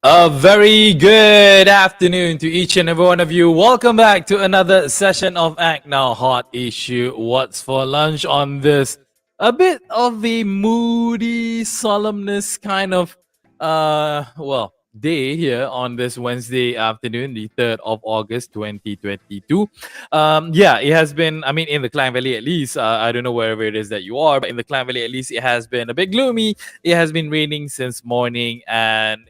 A very good afternoon to each and every one of you. Welcome back to another session of ACTnow Hot Issue. What's for lunch on this a bit of a moody solemnness kind of day here on this Wednesday afternoon, the 3rd of August 2022. It has been, I mean, in the Klang Valley at least, I don't know wherever it is that you are, but in the Klang Valley at least it has been a bit gloomy. It has been raining since morning, and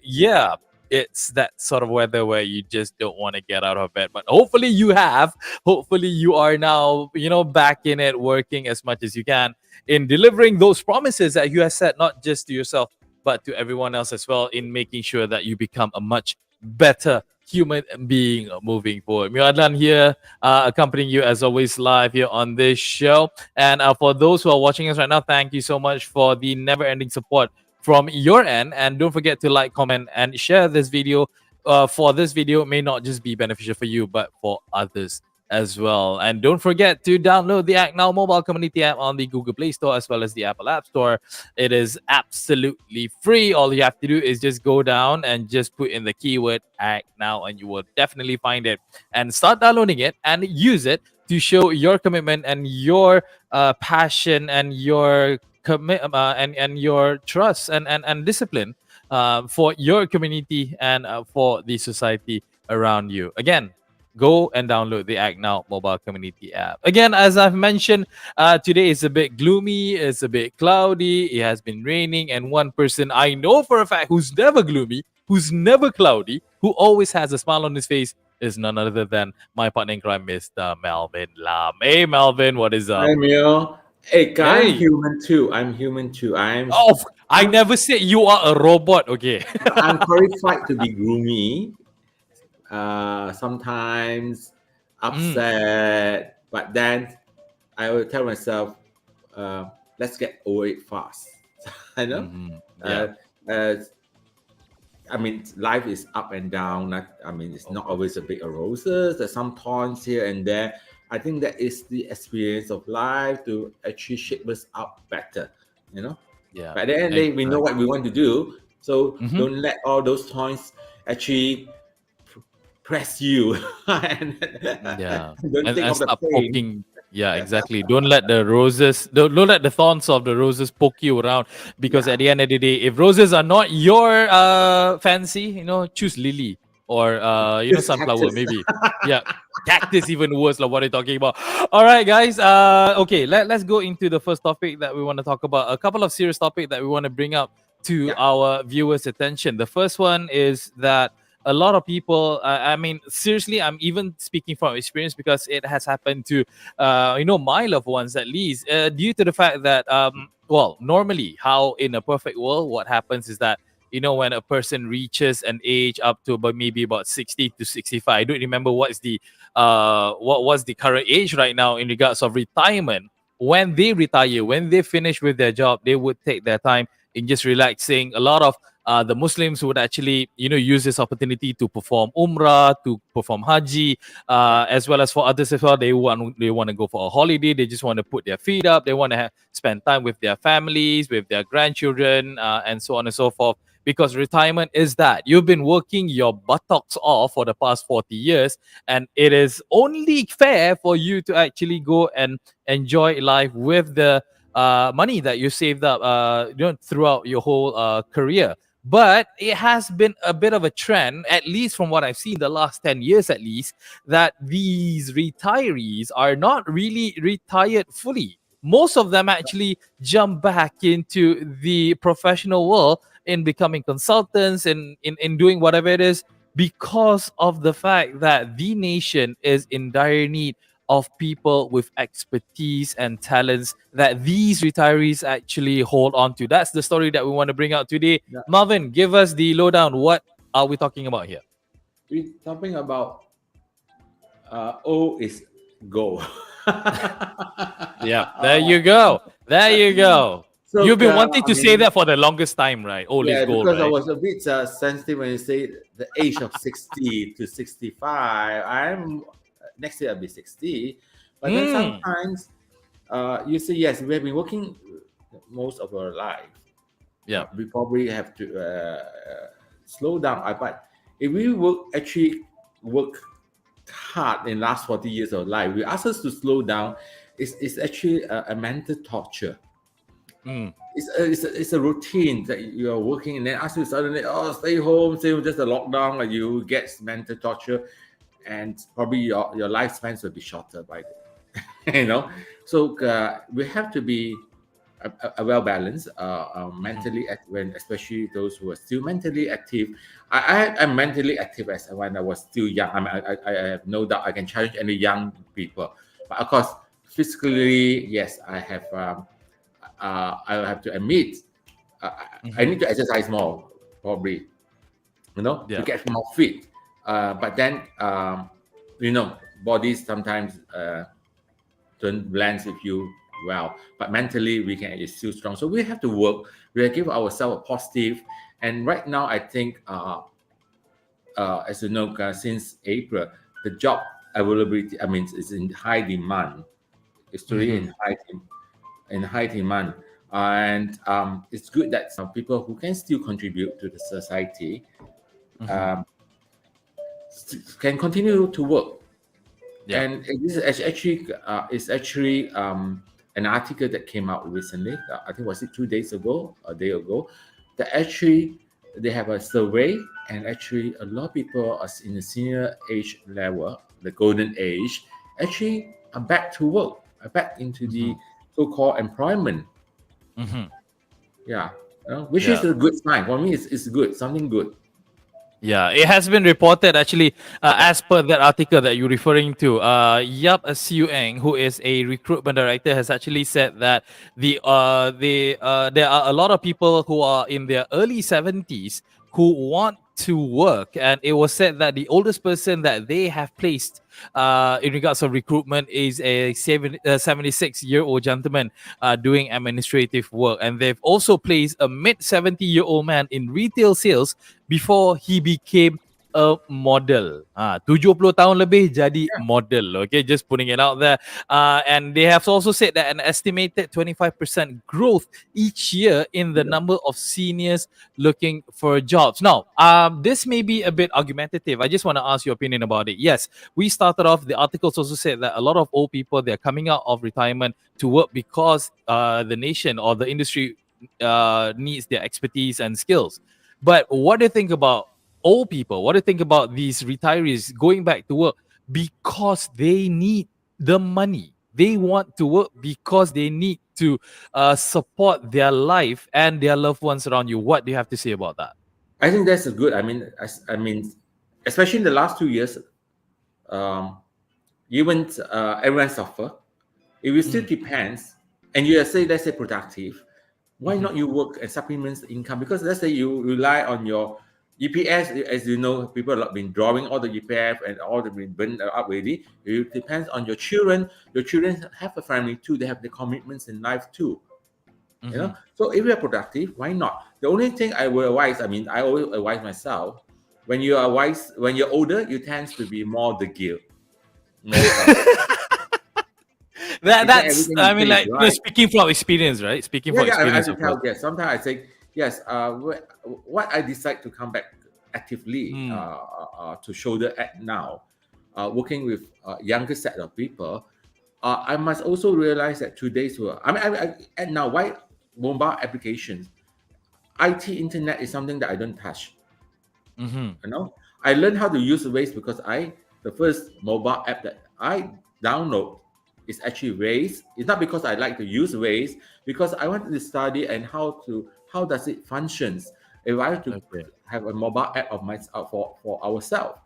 it's that sort of weather where you just don't want to get out of bed. But hopefully you have. Hopefully you are now, back in it, working as much as you can in delivering those promises that you have set, not just to yourself, but to everyone else as well, in making sure that you become a much better human being moving forward. Mio Adlan here, accompanying you as always live here on this show. And for those who are watching us right now, thank you so much for the never-ending support from your end. And don't forget to like, comment, and share this video. For this video may not just be beneficial for you, but for others as well. And don't forget to download the ACTnow mobile community app on the Google Play Store as well as the Apple App Store. It is absolutely free. All you have to do is just go down and just put in the keyword ACTnow, and you will definitely find it. And start downloading it and use it to show your commitment and your passion and your and your trust and discipline for your community and for the society around you. Again, go and download the ACTnow mobile community app. Again, as I've mentioned, today is a bit gloomy, it's a bit cloudy, it has been raining, and one person I know for a fact who's never gloomy, who's never cloudy, who always has a smile on his face is none other than my partner in crime, Mr. Melvin Lam. Hey, Melvin, what is up? Hi, Mio. Hey, Hey. I'm human too. Oh, I never said you are a robot, okay? I'm qualified to be gloomy. Sometimes upset, but then I will tell myself, let's get over it fast. I know. I mean, life is up and down. It's not always a bit of roses. There's some thorns here and there. I think that is the experience of life to actually shape us up better. Yeah. But at the end of the day, we know what we want to do. So don't let all those thorns actually press you. And Don't think of the stop pain. poking. Yeah, exactly. Don't let the roses, don't let the thorns of the roses poke you around, because at the end of the day, if roses are not your fancy, choose lily or sunflower Cactus. maybe. Yeah, Cactus even worse, like what are you talking about? All right, guys. Okay, let's go into the first topic that we want to talk about. A couple of serious topics that we want to bring up to Yeah. our viewers' attention. The first one is that a lot of people, I mean, seriously, I'm even speaking from experience because it has happened to, my loved ones at least, due to the fact that, well, normally, how in a perfect world, what happens is that when a person reaches an age up to about maybe about 60 to 65, I don't remember what was the current age right now in regards of retirement. When they retire, when they finish with their job, they would take their time in just relaxing. A lot of the Muslims would actually use this opportunity to perform umrah, to perform haji, Yeah. as well as for others as well. They want to go for a holiday. They just want to put their feet up. They want to spend time with their families, with their grandchildren, and so on and so forth. Because retirement is that you've been working your buttocks off for the past 40 years, and it is only fair for you to actually go and enjoy life with the money that you saved up throughout your whole career. But it has been a bit of a trend, at least from what I've seen the last 10 years at least, that these retirees are not really retired fully. Most of them actually jump back into the professional world in becoming consultants and in doing whatever it is, because of the fact that the nation is in dire need of people with expertise and talents that these retirees actually hold on to. That's the story that we want to bring out today. Yeah. Marvin, give us the lowdown. What are we talking about here? We're talking about O is go. Yeah, there you go. There you go. So, You've been wanting I to say mean, that for the longest time, right? Old is yeah, gold, because I right? was a bit sensitive when you say the age of 60 to 65. I'm next year I'll be 60, but then Mm, sometimes you say yes, we have been working most of our life. yeah. We probably have to slow down. But if we work hard in last 40 years of life, we ask us to slow down. It's actually a mental torture. Mm, It's a routine that you are working, and then ask you suddenly, stay home, just a lockdown, like you get mental torture, and probably your lifespans will be shorter by then. So we have to be a well balanced, mentally when especially those who are still mentally active. I'm mentally active as when I was still young. I have no doubt I can challenge any young people, but of course physically, yes, I have to admit, I mhm. need to exercise more, probably, to Yeah. get more fit. But then, bodies sometimes don't blend with you well. But mentally, we can is still strong. So we have to work. We have to give ourselves a positive. And right now, I think, as you know, since April, the job availability, I mean, is in high demand. It's really Mhm, in high demand, and it's good that some people who can still contribute to the society mhm. um, can continue to work. Yeah. And this is actually an article that came out recently. I think was it 2 days ago, a day ago, that actually they have a survey, and actually a lot of people are in the senior age level, the golden age, actually are back to work, are back into the Mhm, so-called employment. mhm. Yeah, which is Yeah. a good sign for me. It's good, something good. Yeah, it has been reported actually, as per that article that you're referring to. Yap Siu Eng, who is a recruitment director, has actually said that there are a lot of people who are in their early 70s who want to work, and it was said that the oldest person that they have placed in regards of recruitment is a 76-year-old gentleman doing administrative work, and they've also placed a mid 70-year-old man in retail sales before he became a model. 70 tahun lebih jadi model. Okay, just putting it out there. And they have also said that an estimated 25% growth each year in the Yeah, number of seniors looking for jobs. Now, this may be a bit argumentative. I just want to ask your opinion about it. Yes, we started off, the articles also said that a lot of old people, they're coming out of retirement to work because the nation or the industry needs their expertise and skills. But what do you think about old people? What do you think about these retirees going back to work because they need the money. They want to work because they need to support their life and their loved ones around you. What do you have to say about that? I think that's a good. I mean, especially in the last 2 years, um, even everyone suffer. If it still depends, and you are say let's say productive, why not you work and supplements the income? Because let's say you rely on your EPS, as you know, people have been drawing all the EPF and all the been burned up already. It depends on your children. Your children have a family too. They have the commitments in life too. You know, so if you're productive, why not? The only thing I will advise, I mean, I always advise myself, when you are wise, when you're older, you tend to be more the guilt, more suffering. It's not That's, everything I you mean, say is like, right. speaking from experience, right? Speaking Yeah, from yeah, I have experience, to of course. tell. Yes, sometimes I say yes. What I decide to come back actively Mm. to shoulder ACTnow, working with a younger set of people. I must also realize that today's world. ACTnow, why mobile applications, IT, internet is something that I don't touch. Mm-hmm. You know, I learned how to use Waze because the first mobile app that I download is actually Waze. It's not because I like to use Waze, because I wanted to study and how does it functions. If I have to Okay. have a mobile app of myself for ourselves,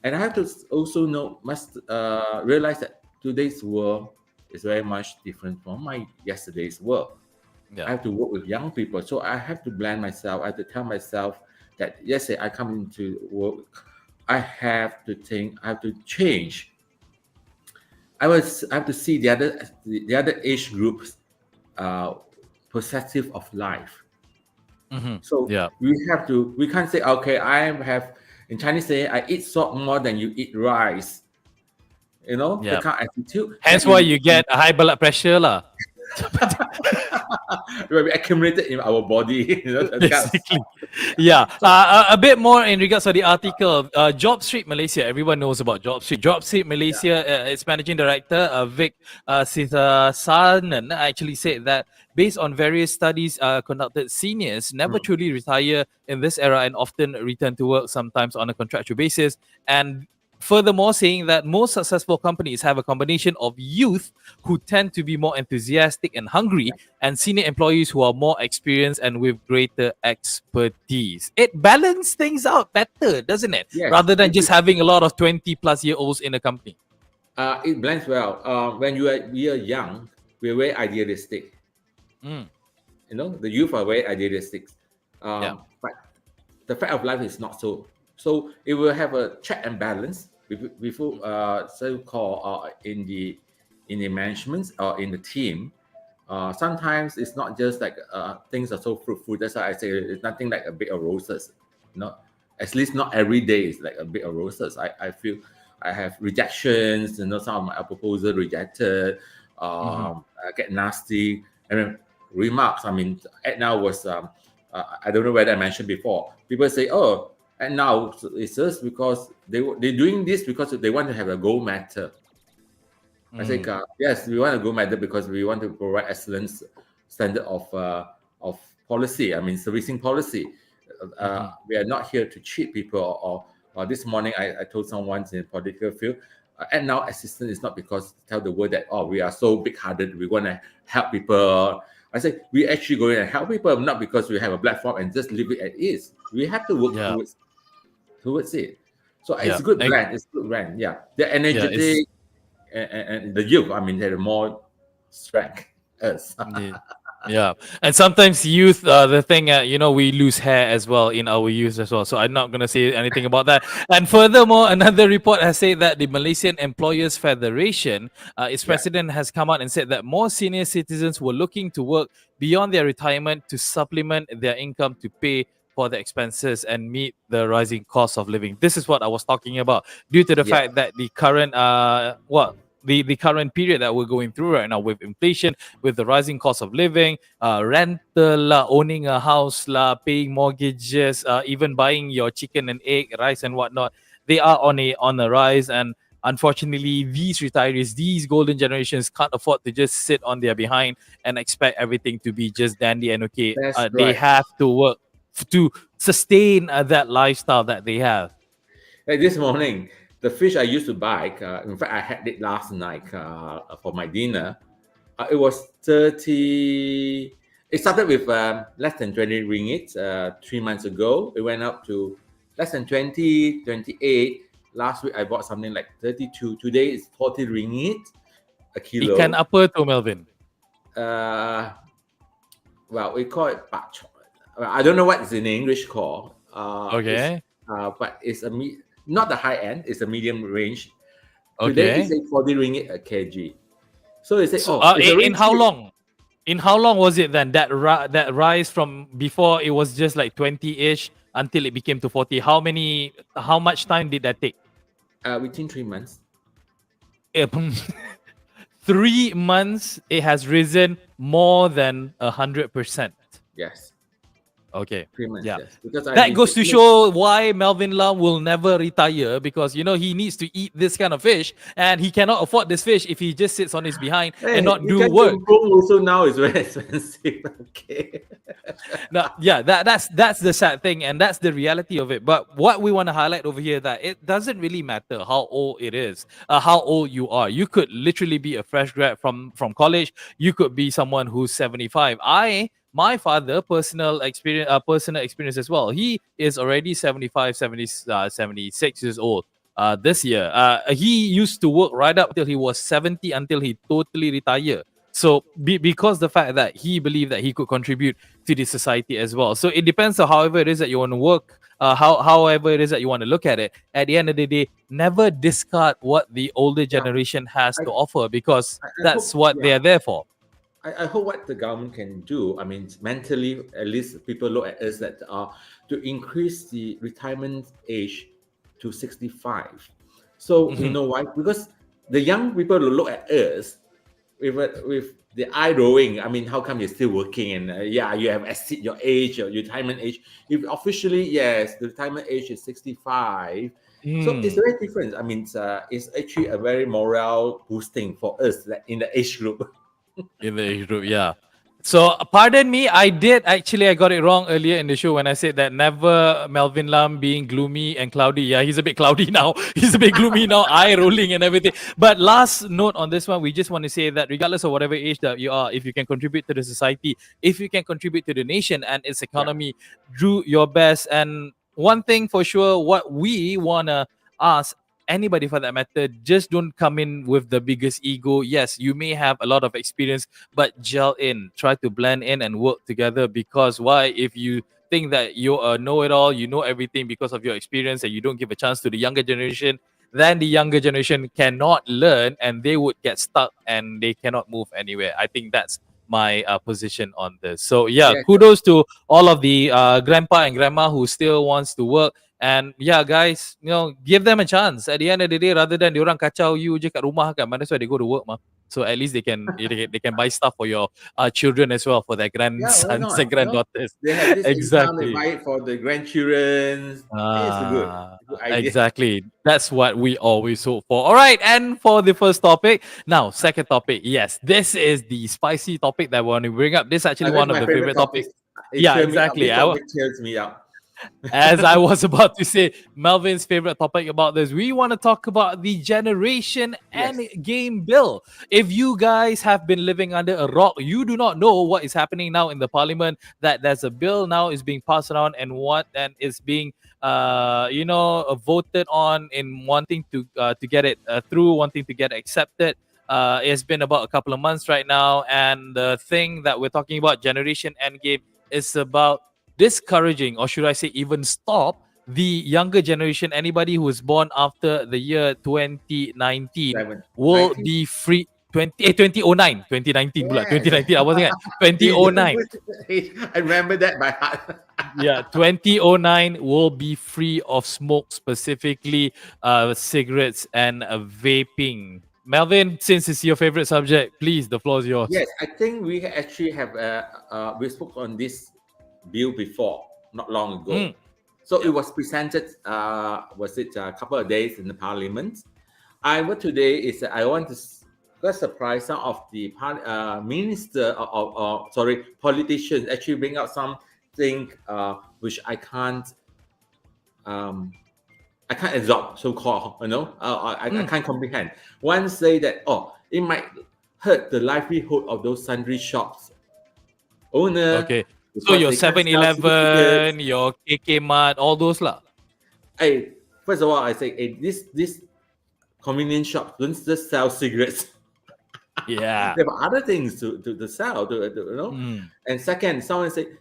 and I have to also must realize that today's world is very much different from my yesterday's world. I Yeah. have to work with young people. So I have to blend myself. I have to tell myself that yes, say I come into work, I have to think, I have to change. I have to see the other age groups uh, perspective of life. So Yeah. we can't say, okay, I have in Chinese say I eat salt more than you eat rice. You know, the Yeah. kind of attitude that Hence why you you get a high blood pressure, lah. will be accumulated in our body. You know, that kind of Basically. stuff. Yeah. Yeah. So A bit more in regards to the article. Job Street Malaysia. Everyone knows about Job Street. Job Street yeah. Malaysia, its managing director, Vic Sanan, actually said that based on various studies conducted, seniors never Mm. truly retire in this era and often return to work sometimes on a contractual basis. And furthermore, saying that most successful companies have a combination of youth who tend to be more enthusiastic and hungry, Yeah. and senior employees who are more experienced and with greater expertise. It balances things out better, doesn't it? Yes. Rather than just having a lot of 20 plus year olds in a company. It blends well. When we are young, we're very idealistic. Mm, You know, the youth are very idealistic. yeah. But the fact of life is not so. So it will have a check and balance before so-called in the management or in the team. Sometimes it's not just like things are so fruitful. That's why I say it's nothing like a bed of roses. Not at least not every day is like a bed of roses. I feel I have rejections. You know, some of my proposal rejected. Mm-hmm. I get nasty. And then remarks. I mean, ACTnow was. I don't know whether I mentioned before. People say, "Oh, ACTnow it's just because they're doing this because they want to have a gold medal." I think Mm, yes, we want a gold medal because we want to provide excellent standard of policy. I mean, servicing policy. mm-hmm. We are not here to cheat people. Or this morning, I told someone in the political field, and now assistance is not because to tell the world that we are so big-hearted. We want to help people. I say we actually going to help people, not because we have a platform and just leave it as is. We have to work Yeah. towards it. So it's Yeah. a good brand. It's a good brand. Yeah, they're Yeah. It's. energetic and the youth. I mean, they're more strength. Us. Yeah. Yeah, and sometimes youth, the thing, we lose hair as well in our youth as well. So I'm not gonna say anything about that. And furthermore, another report has said that the Malaysian Employers Federation, its Yeah. president has come out and said that more senior citizens were looking to work beyond their retirement to supplement their income to pay for the expenses and meet the rising cost of living. This is what I was talking about, due to the Yeah. fact that the current, the current period that we're going through right now with inflation, with the rising cost of living, rental, owning a house, paying mortgages, even buying your chicken and egg, rice and whatnot. They are on a rise, and unfortunately, these retirees, these golden generations, can't afford to just sit on their behind and expect everything to be just dandy and okay. That's They right. have to work to sustain that lifestyle that they have. Like this morning. the fish I used to buy, in fact, I had it last night for my dinner. It was 30. It started with less than 20 ringgit 3 months ago. It went up to less than 20, 28. Last week I bought something like 32. Today it's 40 ringgit a kilo. Ikan apa tu, Melvin? Well, we call it bak choy. I don't know what it's in English called. Okay. But it's not the high end. It's a medium range. Today it's 40 ringgit a kg. So they say, in how long? In how long was it then that rise from before it was just like 20-ish until it became to 40? How much time did that take? Within 3 months. 3 months, it has risen more than 100%. Yes. Okay. 3 months. Yeah. Yes. Because that goes to show why Melvin Lam will never retire, because he needs to eat this kind of fish, and he cannot afford this fish if he just sits on his behind and not do work. Also now is very expensive. Okay. No, yeah, that's the sad thing, and that's the reality of it. But what we want to highlight over here, that it doesn't really matter how old it is, how old you are. You could literally be a fresh grad from college. You could be someone who's 75. My father, personal experience as well. He is already 75, 76 years old this year. He used to work right up till he was 70, until he totally retired. So because the fact that he believed that he could contribute to the society as well. So it depends on however it is that you want to work, however it is that you want to look at it. At the end of the day, never discard what the older generation has to offer, because that's what they are there for. I hope what the government can do, I mean, mentally, at least people look at us that to increase the retirement age to 65. So you know why? Because the young people will look at us with the eye rolling. I mean, how come you're still working? And you have exceed your age, your retirement age. If officially, yes, the retirement age is 65. So it's very different. I mean, it's actually a very morale boosting for us in the age group. In the age group, yeah. So pardon me, I got it wrong earlier in the show when I said that never Melvin Lam being gloomy and cloudy. Yeah, he's a bit cloudy now. He's a bit gloomy now, eye rolling and everything. But last note on this one, we just want to say that regardless of whatever age that you are, if you can contribute to the society, if you can contribute to the nation and its economy, do your best. And one thing for sure, what we want to ask anybody for that matter, just don't come in with the biggest ego. Yes, you may have a lot of experience, but gel in, try to blend in and work together. Because why? If you think that you know it all, you know everything because of your experience, and you don't give a chance to the younger generation, then the younger generation cannot learn, and they would get stuck and they cannot move anywhere. I think that's my position on this. So kudos to all of the grandpa and grandma who still wants to work. And guys, give them a chance. At the end of the day, rather than diorang kacau you je kat rumah kan, might as well they go to work, so at least they can buy stuff for your children as well, for their grandsons and granddaughters. They have this exactly. They buy it for the grandchildren. It's a good idea. Exactly. That's what we always hope for. All right, and for the first topic, now second topic. Yes, this is the spicy topic that we want to bring up. This is actually one of the favorite topics. Yeah, exactly. It cheers me up. As I was about to say, Melvin's favorite topic about this, we want to talk about the generation and game bill. If you guys have been living under a rock, you do not know what is happening now in the parliament, that there's a bill now is being passed around and is being voted on, in wanting to get it through, wanting to get accepted. It's been about a couple of months right now, and the thing that we're talking about, generation endgame, is about discouraging, or should I say even stop, the younger generation. Anybody who was born after the year 2019 will be free. 2009 2019 2019 I wasn't at 2009. I remember that by heart. 2009 will be free of smoke, specifically cigarettes and vaping. Melvin, since it's your favorite subject, please, the floor is yours. Yes, I think we actually have we spoke on this bill before, not long ago. So it was presented, a couple of days in the parliament. What today is I want to get surprise some of the politicians actually bring out something which I can't I can't absorb, so called, I Mm. can't comprehend. One say that, oh, it might hurt the livelihood of those sundry shops owner Okay. So because your they can't Seven sell certificates. Eleven, your KK Mart, all those lah. Hey, first of all, I say, hey, this convenience shop don't just sell cigarettes. Yeah. They have other things to sell, Mm. And second, someone say,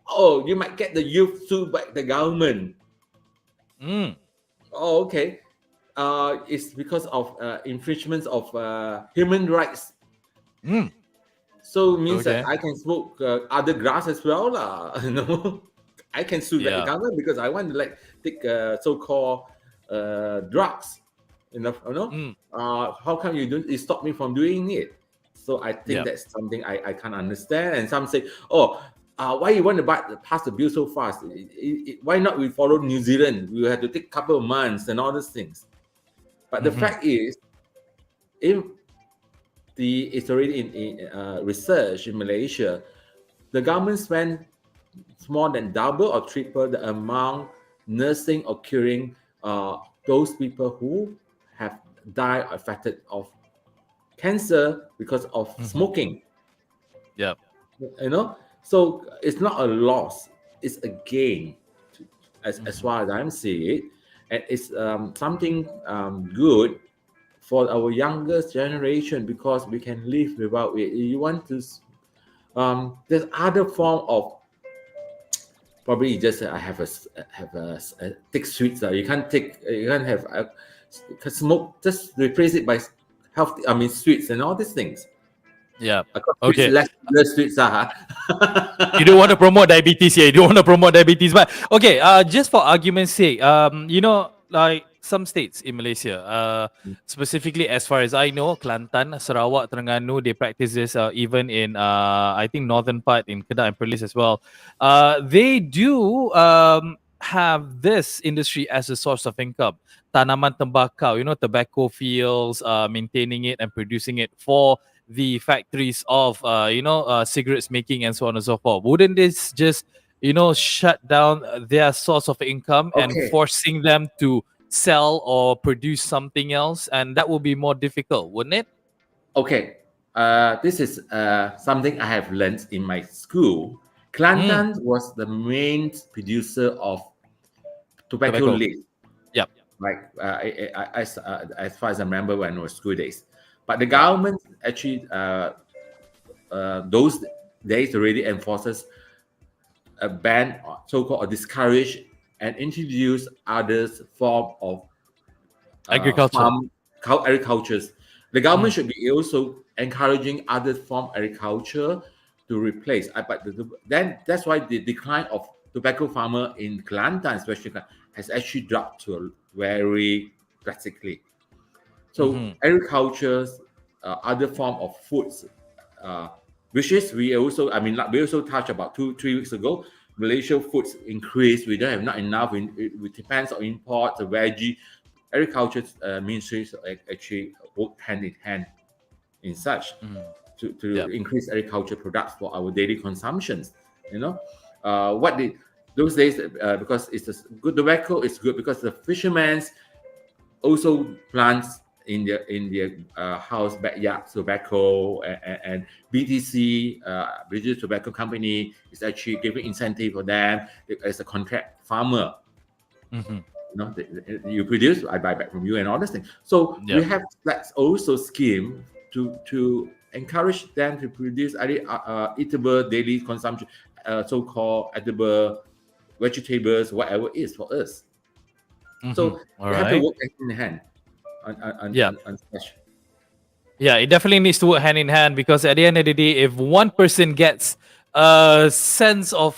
oh, you might get the youth sued by the government. Mm. Oh, okay. It's because of infringements of human rights. Mm. So it means that Okay. I can smoke other grass as well, lah. I can sue the Yeah. government because I want to take so-called drugs. Mm. How come you stop me from doing it? So I think Yeah. that's something I can't understand. And some say, oh, why you want to pass the bill so fast? Why not we follow New Zealand? We have to take a couple of months and all these things. But the Mm-hmm. fact is, if it's already in research in Malaysia, the government spent more than double or triple the amount nursing or curing those people who have died affected of cancer because of Mm-hmm. smoking. Yeah. So it's not a loss, it's a gain, as Mm-hmm. far as I'm seeing it, and it's something good for our youngest generation because we can live without it. You want to there's other form of probably just I have a take sweets. You can't have smoke. Just replace it by healthy. I mean sweets and all these things. Yeah. Sweets Okay. less sweets. You don't want to promote diabetes here. You don't want to promote diabetes, but okay. Just for argument's sake, like some states in Malaysia, specifically as far as I know, Kelantan, Sarawak, Terengganu, they practice this. Even in I think northern part in Kedah and Perlis as well. They do have this industry as a source of income. Tanaman tembakau, tobacco fields, maintaining it and producing it for the factories of cigarettes making and so on and so forth. Wouldn't this just shut down their source of income and Okay, forcing them to sell or produce something else, and that would be more difficult, wouldn't it? okay. This is something I have learned in my school. Mm, Kelantan was the main producer of tobacco tobacco. leaf, Yep. like as far as I remember when it was school days. But the Yep. government actually those days already enforces a ban, so-called, or discourage and introduce others form of Agriculture. agricultures. The government Mm, should be also encouraging other form agriculture to replace. Then that's why the decline of tobacco farmer in Kelantan, especially, has actually dropped to a very drastically. So mm-hmm. agriculture, other form of foods, uh, which is we also touched about 2-3 weeks ago. Malaysia foods increase. We don't have not enough. It depends on import, the veggie. Agriculture ministries actually work hand in hand in such Mm, to yep. increase agriculture products for our daily consumptions. You know, what did those days because it's a good tobacco is good because the fishermen also plants in their house backyard tobacco, and BTC, British Tobacco Company, is actually giving incentive for them as a contract farmer. Mm-hmm. You produce, I buy back from you, and all this thing. So we Yep. have that also scheme to encourage them to produce eatable daily consumption, so-called edible vegetables, whatever it is for us. Mm-hmm. So All they have to right. work hand in hand Yeah. on such. Yeah, it definitely needs to work hand in hand, because at the end of the day, if one person gets a sense of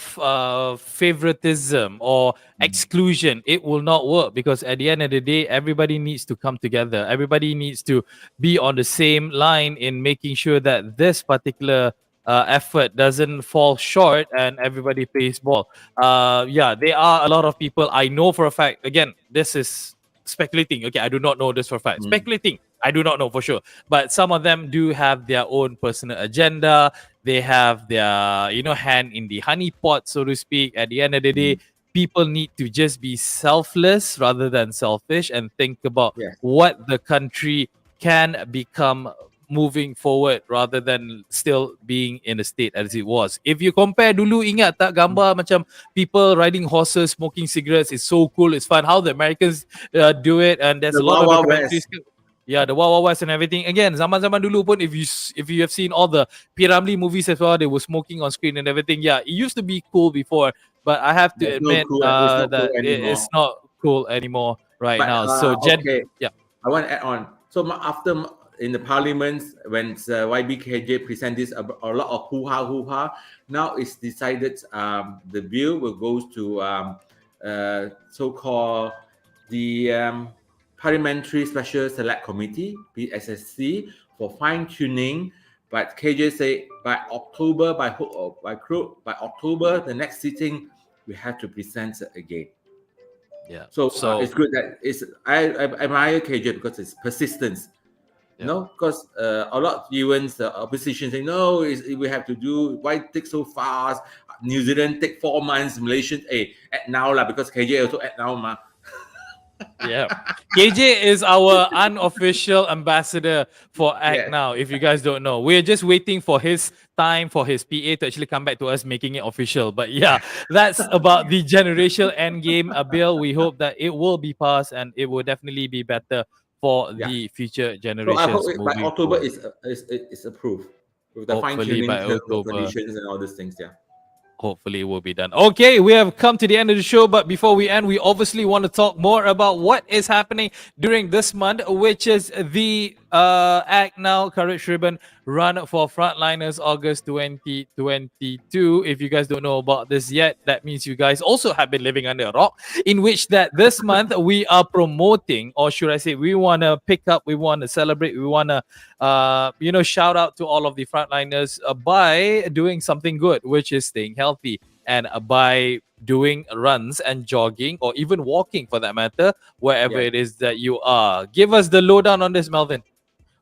favoritism or Mm. exclusion, it will not work, because at the end of the day, everybody needs to come together. Everybody needs to be on the same line in making sure that this particular effort doesn't fall short and everybody plays ball. Yeah, there are a lot of people I know for a fact. Again, this is speculating. Okay, I do not know this for a fact. Mm. Speculating. I do not know for sure, but some of them do have their own personal agenda. They have their hand in the honey pot, so to speak. At the end of the day, Mm. people need to just be selfless rather than selfish and think about Yes. what the country can become moving forward rather than still being in the state as it was. If you compare dulu, ingat tak gambar macam people riding horses, smoking cigarettes, it's so cool, it's fun. How the Americans do it, and there's The a lot Wild of Wild documentaries. West. Yeah, the Wild Wild West and everything. Again, zaman-zaman dulu pun, if you have seen all the Piramli movies as well, they were smoking on screen and everything. Yeah, it used to be cool before, but I have to It's no admit cool. It's not cool that anymore. it's not cool anymore right But now. So, okay, yeah, I want to add on. So after in the parliament, when YBKJ present this, a lot of hoo-ha. Now it's decided the bill will go to so-called the Parliamentary Special Select Committee, PSSC, for fine-tuning. But KJ say by October, by hook or by crook, by October, the next sitting, we have to present it again. yeah. So it's good that I admire KJ because it's persistence. Yeah. No, because a lot of events, the opposition say no, we have to do. Why it take so fast? New Zealand take 4 months. Malaysian, at now lah, because KJ also at now ma. Yeah, KJ is our unofficial ambassador for Yes. ACTnow. If you guys don't know, we're just waiting for his time for his PA to actually come back to us, making it official. But yeah, that's about the generational endgame bill. We hope that it will be passed and it will definitely be better for the future So generations. I hope by moving October forward. it's approved with the fine Hopefully tuning by terms and October. conditions and all these things. Yeah. Hopefully it will be done. Okay, we have come to the end of the show, but before we end, we obviously want to talk more about what is happening during this month, which is the ACTnow Courage Ribbon Run for Frontliners August 2022. If you guys don't know about this yet, that means you guys also have been living under a rock, in which that this month we are promoting, or should I say, we want to pick up, we want to celebrate, we want to shout out to all of the frontliners by doing something good, which is staying healthy, and by doing runs and jogging, or even walking for that matter, wherever it is that you are. Give us the lowdown on this, Melvin.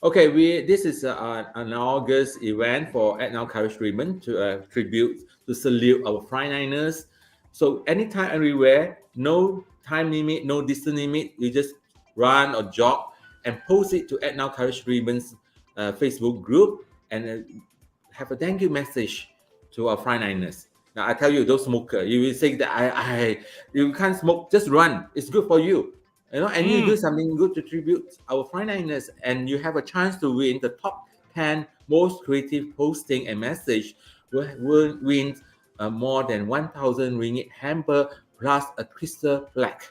Okay, this is an August event for ACTnow Courage Ribbon to tribute, to salute our frontliners. So anytime, everywhere, no time limit, no distance limit. You just run or jog and post it to ACTnow Courage Ribbon's Facebook group and have a thank you message to our frontliners. Now I tell you, those smokers, you will say that you can't smoke, just run. It's good for you. And you do something good to tribute our frontliners, and you have a chance to win the top 10 most creative posting and message. Will win more than 1,000 ringgit hamper plus a crystal black.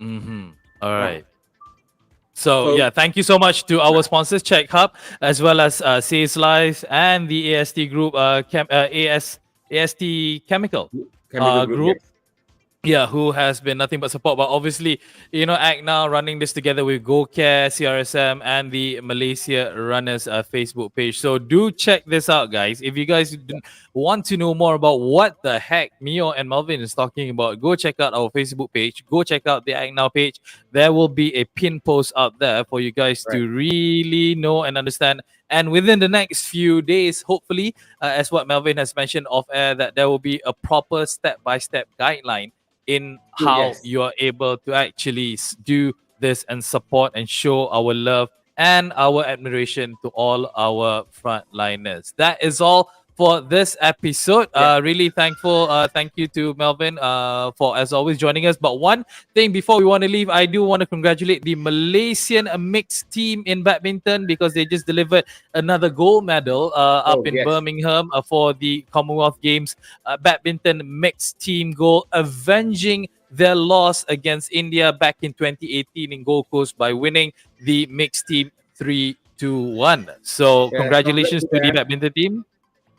All right. So yeah, thank you so much to our sponsors, Check Hub, as well as Sales Life and the AST Group, AST Chemical Group. Yes. Yeah, who has been nothing but support. But obviously, ACTnow running this together with GoCare, CRSM, and the Malaysia Runners Facebook page. So do check this out, guys. If you guys want to know more about what the heck Mio and Melvin is talking about, go check out our Facebook page. Go check out the ACTnow page. There will be a pin post out there for you guys to really know and understand. And within the next few days, hopefully, as what Melvin has mentioned off air, that there will be a proper step-by-step guideline in how you are able to actually do this and support and show our love and our admiration to all our frontliners. That is all for this episode. Really thankful. Thank you to Melvin for, as always, joining us. But one thing before we want to leave, I do want to congratulate the Malaysian mixed team in badminton, because they just delivered another gold medal up in Birmingham for the Commonwealth Games badminton mixed team gold, avenging their loss against India back in 2018 in Gold Coast by winning the mixed team 3-1. So congratulations to the badminton team.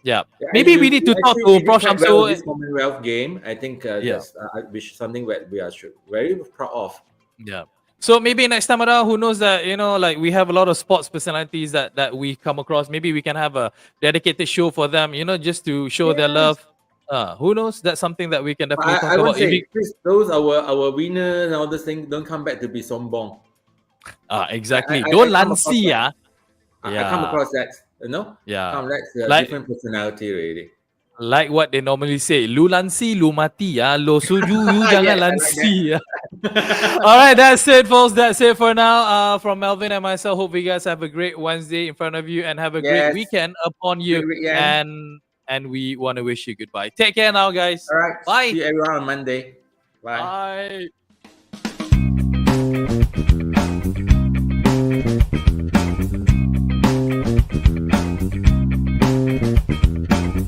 Yeah. Maybe we need to talk to Prof. Shamsul. This Commonwealth game, I think that's something that we are very proud of. Yeah. So maybe next time around, who knows that, like we have a lot of sports personalities that we come across. Maybe we can have a dedicated show for them, just to show their love. Who knows? That's something that we can definitely talk about. Say, please, those our winners and all these things, don't come back to be sombong. Exactly. Don't lansi, I come across that, Yeah. that's a different personality, really. Like what they normally say, lu lansi, lu mati, lo suju, you jangan Yes, I like lansi. that. All right, that's it, folks. That's it for now. From Melvin and myself, hope you guys have a great Wednesday in front of you and have a great Yes. weekend upon you. Great weekend. And we want to wish you goodbye. Take care now, guys. All right. Bye. See you everyone on Monday. Bye. Bye.